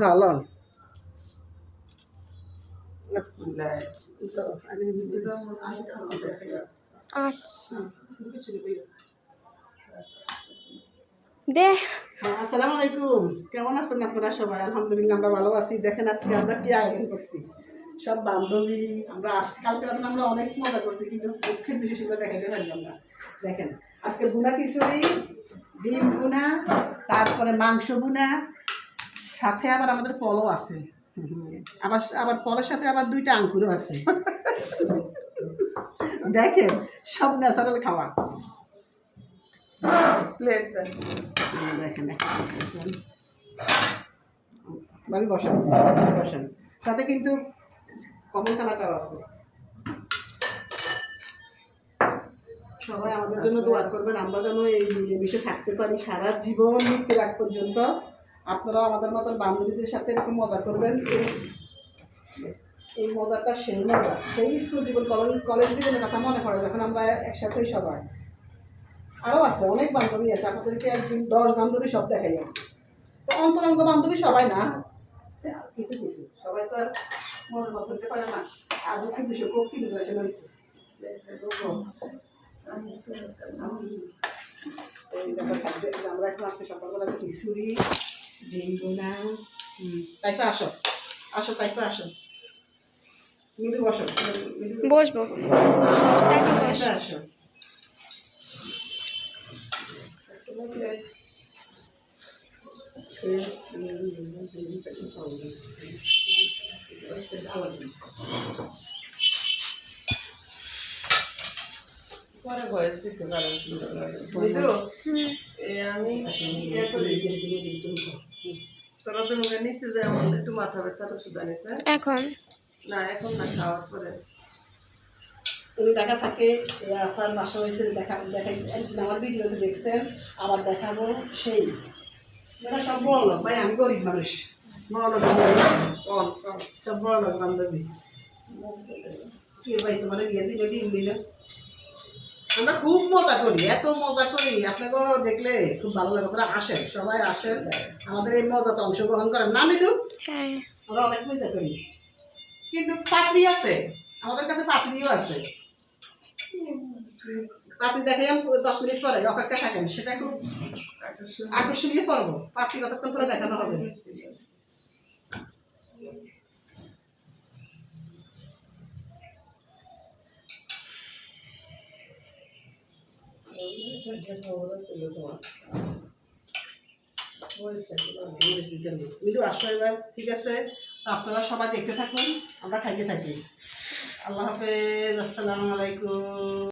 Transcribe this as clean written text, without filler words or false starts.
ভালো আচ্ছা দে। আসসালামু আলাইকুম, কেমন আছেন আপনারা সবাই? আলহামদুলিল্লাহ আমরা ভালো আছি। দেখেন আজকে আমরা কি আয়োজন করছি, সব বান্ধবী আমরা কালকে রাতে আমরা অনেক মজা করছি, কিন্তু দুঃখের বিষয় সেগুলো দেখাতে পারলাম না। দেখেন আজকে বুনা খিচুড়ি, ডিম বুনা, তারপরে মাংস বুনা, সাথে আবার আমাদের পলও আছে। আবার আবার পলের সাথে আবার 2টা আঙ্কুরও আছে। দেখেন সব ন্যাচারাল খাবার। প্লেট দেখেন বাড়ি বসান বসান, সাথে কিন্তু কমন কালারটাও আছে। সবাই আমাদের জন্য দোয়া করবেন, আমরা যেন এই মিলেমিশে থাকতে পারি সারা জীবন, মৃত্যুর আগ পর্যন্ত। আপনারাও আমাদের মতন বান্ধবীদের সাথে এরকম মজা করবেন। এই মজাটা সেই মজা, সেই স্কুল জীবন, কলেজ জীবনের কথা মনে পড়ে যখন আমরা একসাথেই সবাই। আরও আছে অনেক বান্ধবী আছে, আপনাদেরকে একদিন 10 বান্ধবী সব দেখাইলাম। তো অন্তরঙ্গ বান্ধবী সবাই না, কিছু কিছু, সবাই তো আর মনের মতো হতে পারে না। আর দুঃখের বিষয় খুব ইনফরমেশন হয়েছে। আমরা এখন আজকে সকালবেলা খিচুড়ি, ডিম বোনা, তাইপা আসো আসো, তাইপা আসো, মৃদু বসো, বসবো আসো আসো। পরে ভয়েস দিতে পারেন সুন্দর লাগে। বুঝলো আমি ইয়ে করি, তোরা তো মুখে নিচে যে এমন একটু মাথা ব্যথার ওষুধ আনিস এখন না, এখন না, খাওয়ার পরে। উনি টাকা থাকে আপনার বাসা হয়েছে, দেখাই একদিন আমার ভিডিওতে দেখছেন, আবার দেখাবো সেই। এটা সব বড় লোক ভাই, আমি গরিব মানুষ, বড় লোক সব বড় লোক বান্ধবী। কি ভাই তোমার বিয়ে দিলে ডিম দিল, আমরা খুব মজা করি, এত মজা করি আপনাকে দেখলে খুব ভালো লাগে। আপনারা আসেন, সবাই আসেন, আমাদের এই মজাতে অংশগ্রহণ করেন না মিটু? হ্যাঁ আমরা অনেক মজা করি, কিন্তু পাত্রী আছে, আমাদের কাছে পাত্রীও আছে। পাত্রী দেখাই 10 মিনিট পরে অপেক্ষা থাকেন, সেটা খুব আকর্ষণীয় পর্ব। পাত্রী কতক্ষণ পরে দেখানো হবে। মিঠু আসো এবার, ঠিক আছে? আপনারা সবাই দেখতে থাকুন, আমরা খাইতে থাকি। আল্লাহ হাফেজ, আসসালামু আলাইকুম।